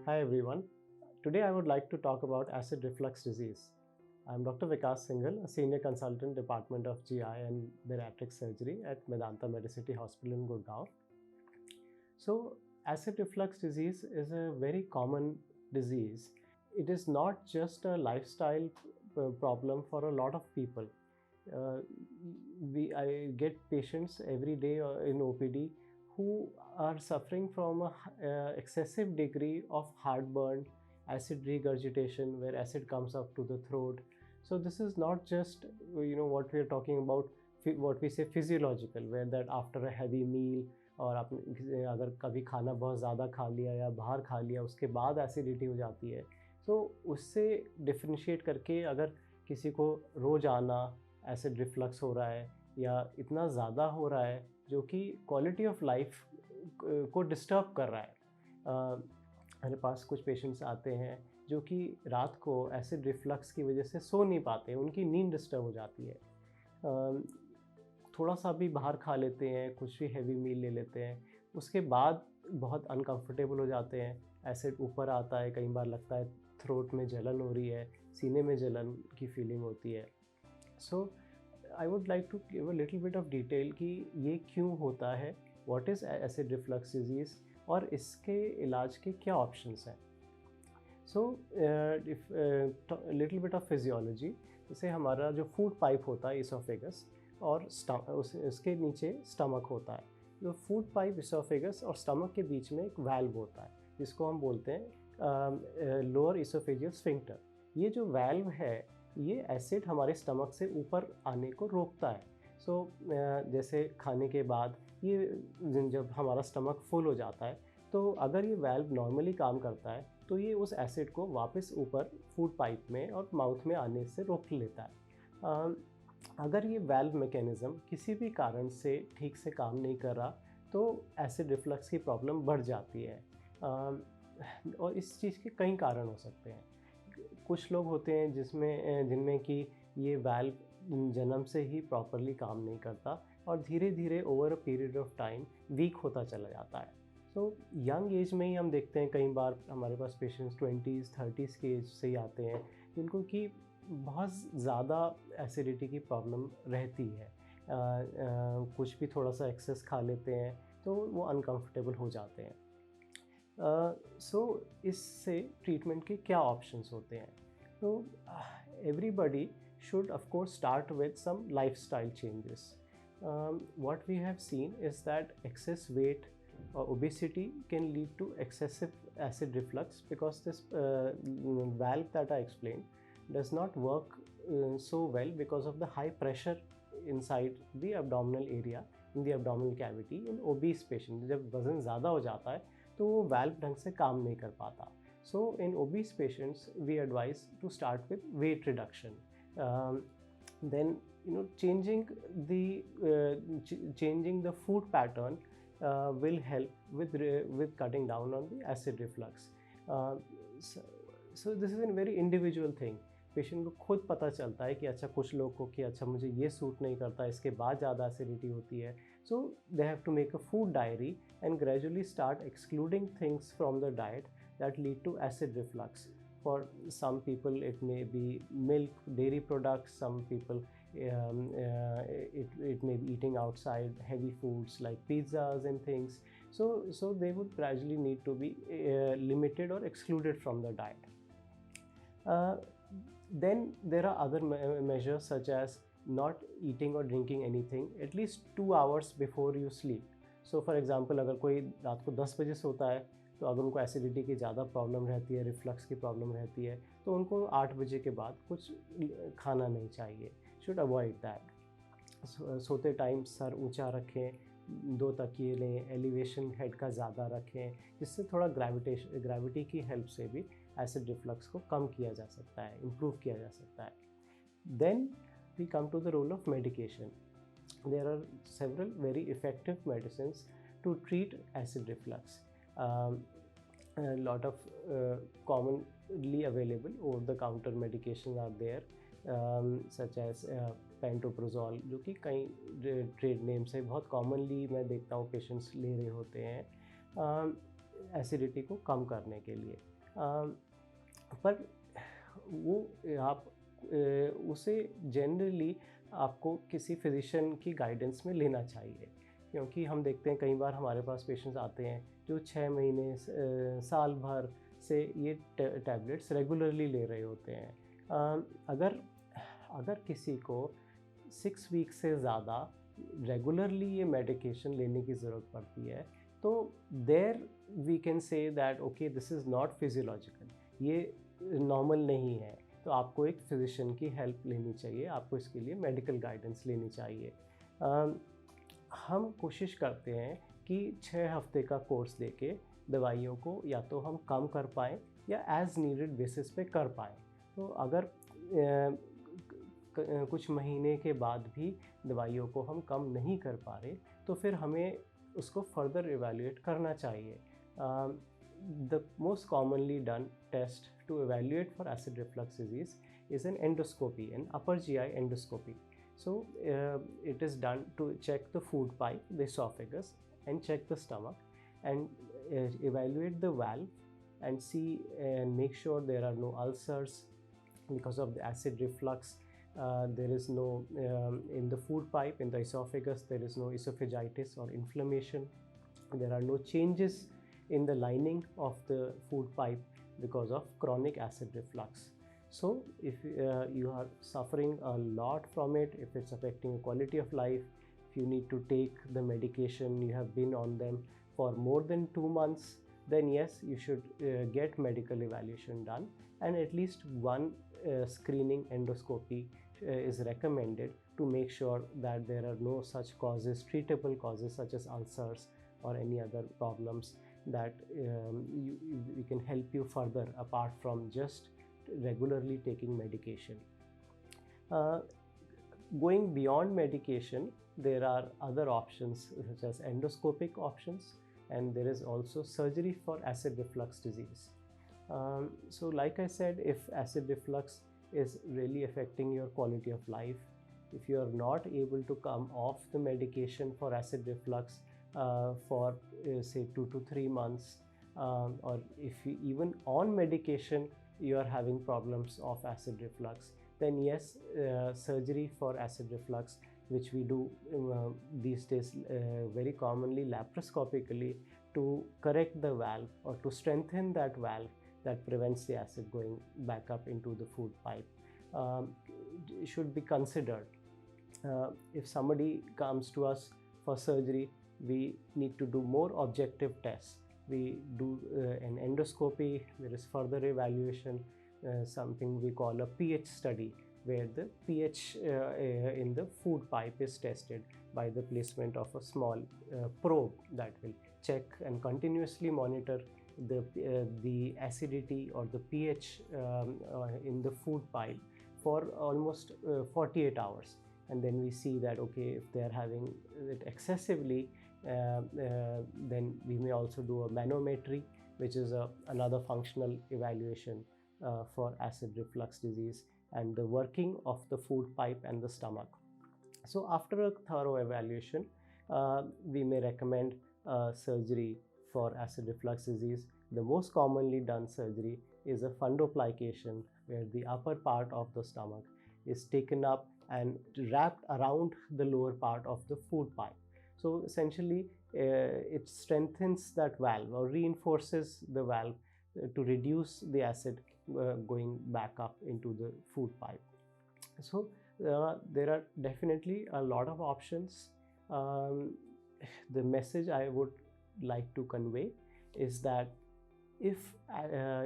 Hi everyone. Today I would like to talk about acid reflux disease. I'm Dr. Vikas Singhal, a senior consultant Department of GI and Bariatric Surgery at Medanta Medicity Hospital in Gurgaon. So, acid reflux disease is a very common disease. It is not just a lifestyle problem for a lot of people. Uh, I get patients every day in OPD who are suffering from a excessive degree of heartburn, acid regurgitation, where acid comes up to the throat. So this is not just what we are talking about, what we say physiological, where that after a heavy meal और आपने अगर कभी खाना बहुत ज़्यादा खा लिया या बाहर खा लिया उसके बाद एसिडिटी हो जाती है, तो उससे डिफ्रेंशिएट करके अगर किसी को रोज़ाना एसिड रिफ्लक्स हो रहा है या इतना ज़्यादा हो रहा है जो कि क्वालिटी ऑफ लाइफ को डिस्टर्ब कर रहा है। मेरे पास कुछ पेशेंट्स आते हैं जो कि रात को एसिड रिफ्लक्स की वजह से सो नहीं पाते, उनकी नींद डिस्टर्ब हो जाती है। थोड़ा सा भी बाहर खा लेते हैं, कुछ भी हैवी मील ले लेते हैं, उसके बाद बहुत अनकंफर्टेबल हो जाते हैं, एसिड ऊपर आता है, कई बार लगता है थ्रोट में जलन हो रही है, सीने में जलन की फीलिंग होती है। So I would like to give a little bit of detail कि ये क्यों होता है, what is acid reflux disease और इसके इलाज के क्या ऑप्शंस हैं। So little bit of physiology, जैसे हमारा जो फूड पाइप होता है इसोफेगस और उसके नीचे स्टमक होता है। जो फूड पाइप, इसोफेगस और स्टमक के बीच में एक वाल्व होता है जिसको हम बोलते हैं लोअर इसोफेजियल स्फिंक्टर। ये जो वाल्व है ये एसिड हमारे स्टमक से ऊपर आने को रोकता है। सो जैसे खाने के बाद ये जब हमारा स्टमक फुल हो जाता है तो अगर ये वाल्व नॉर्मली काम करता है तो ये उस एसिड को वापस ऊपर फूड पाइप में और माउथ में आने से रोक लेता है। अगर ये वाल्व मैकेनिज़्म किसी भी कारण से ठीक से काम नहीं कर रहा तो एसिड रिफ्लक्स की प्रॉब्लम बढ़ जाती है। और इस चीज़ के कई कारण हो सकते हैं। कुछ लोग होते हैं जिनमें कि ये वाल्व जन्म से ही प्रॉपरली काम नहीं करता और धीरे धीरे over a period of time week होता चला जाता है। तो यंग एज में ही हम देखते हैं, कई बार हमारे पास पेशेंट्स 20s 30s के एज से ही आते हैं जिनको कि बहुत ज़्यादा एसिडिटी की प्रॉब्लम रहती है। कुछ भी थोड़ा सा एक्सेस खा लेते हैं तो वो अनकंफर्टेबल हो जाते हैं। सो इससे ट्रीटमेंट के क्या ऑप्शंस होते हैं? तो everybody should of course start with some lifestyle changes. What we have seen is that excess weight or obesity can lead to excessive acid reflux because this valve that I explained does not work so well because of the high pressure inside the abdominal area, in the abdominal cavity in obese patient। जब वज़न ज़्यादा हो जाता है तो वो valve ढंग से काम नहीं कर पाता। So in obese patients we advise to start with weight reduction. Then changing the food pattern will help with cutting down on the acid reflux. So this is a very individual thing. Patient को खुद पता चलता है कि अच्छा कुछ लोग को कि अच्छा मुझे ये सूट नहीं करता, इसके बाद ज़्यादा एसिडिटी होती है। So they have to make a food diary and gradually start excluding things from the diet that lead to acid reflux. For some people it may be milk, dairy products. Some people it may be eating outside heavy foods like pizzas and things. So they would gradually need to be limited or excluded from the diet. Then there are other measures such as not eating or drinking anything at least 2 hours before you sleep. So for example, अगर कोई रात को 10 बजे सोता है तो अगर उनको एसिडिटी की ज़्यादा प्रॉब्लम रहती है, रिफ्लक्स की प्रॉब्लम रहती है, तो उनको 8 बजे के बाद कुछ खाना नहीं चाहिए। Should avoid that. सोते टाइम सर ऊंचा रखें, 2 तकिए लें, एलिवेशन हेड का ज़्यादा रखें, जिससे थोड़ा ग्रेविटी की हेल्प से भी एसिड रिफ्लक्स को कम किया जा सकता है, इम्प्रूव किया जा सकता है। Then we come to the role of medication. There are several very effective medicines to treat acid reflux. A lot of commonly available over-the-counter medications are there, such as pantoprazole, जो कि कई trade name से बहुत commonly मैं देखता हूँ patients ले रहे होते हैं एसिडिटी को कम करने के लिए. पर वो आप उसे जनरली आपको किसी फिजिशियन की गाइडेंस में लेना चाहिए, क्योंकि हम देखते हैं कई बार हमारे पास पेशेंट्स आते हैं जो 6 महीने साल भर से ये टैबलेट्स रेगुलरली ले रहे होते हैं। अगर अगर किसी को 6 वीक से ज़्यादा रेगुलरली ये मेडिकेशन लेने की ज़रूरत पड़ती है, तो there we can say that okay this is not physiological, ये नॉर्मल नहीं है, तो आपको एक फिजिशियन की हेल्प लेनी चाहिए, आपको इसके लिए मेडिकल गाइडेंस लेनी चाहिए। हम कोशिश करते हैं कि 6 हफ्ते का कोर्स देके दवाइयों को या तो हम कम कर पाएँ या एज़ नीडेड बेसिस पे कर पाएँ। तो अगर कुछ महीने के बाद भी दवाइयों को हम कम नहीं कर पा रहे, तो फिर हमें उसको फर्दर इवैल्यूएट करना चाहिए। The most commonly done test to evaluate for acid reflux disease is an endoscopy, an upper GI endoscopy. So it is done to check the food pipe, the esophagus, and check the stomach, and evaluate the valve and see and make sure there are no ulcers because of the acid reflux. There is no in the food pipe, in the esophagus, there is no esophagitis or inflammation. There are no changes in the lining of the food pipe because of chronic acid reflux. So if you are suffering a lot from it, if it's affecting your quality of life, if you need to take the medication, you have been on them for more than 2 months, then yes, you should get medical evaluation done, and at least one screening endoscopy is recommended to make sure that there are no such causes, treatable causes such as ulcers or any other problems that we can help you further apart from just regularly taking medication. Going beyond medication, there are other options such as endoscopic options, and there is also surgery for acid reflux disease. So like I said, if acid reflux is really affecting your quality of life, if you are not able to come off the medication for acid reflux for say 2 to 3 months, or if you even on medication you are having problems of acid reflux, then yes, surgery for acid reflux, which we do these days very commonly laparoscopically, to correct the valve or to strengthen that valve that prevents the acid going back up into the food pipe, should be considered. If somebody comes to us for surgery, we need to do more objective tests. We do an endoscopy, there is further evaluation, something we call a pH study, where the pH in the food pipe is tested by the placement of a small probe that will check and continuously monitor the acidity or the pH in the food pipe for almost 48 hours. And then we see that okay, if they are having it excessively, then we may also do a manometry, which is another functional evaluation for acid reflux disease and the working of the food pipe and the stomach. So after a thorough evaluation, we may recommend surgery for acid reflux disease. The most commonly done surgery is a fundoplication, where the upper part of the stomach is taken up and wrapped around the lower part of the food pipe. So essentially, it strengthens that valve or reinforces the valve to reduce the acid going back up into the food pipe. So there are definitely a lot of options. The message I would like to convey is that if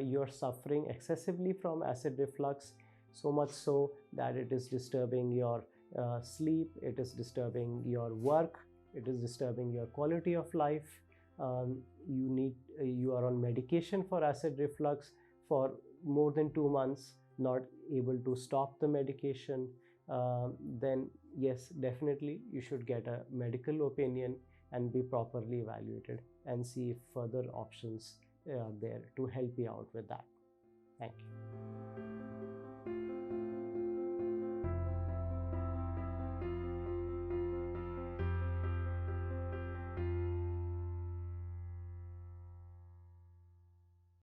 you're suffering excessively from acid reflux, so much so that it is disturbing your sleep, it is disturbing your work, it is disturbing your quality of life, you are on medication for acid reflux for more than 2 months, not able to stop the medication, then yes, definitely you should get a medical opinion and be properly evaluated and see if further options are there to help you out with that. Thank you.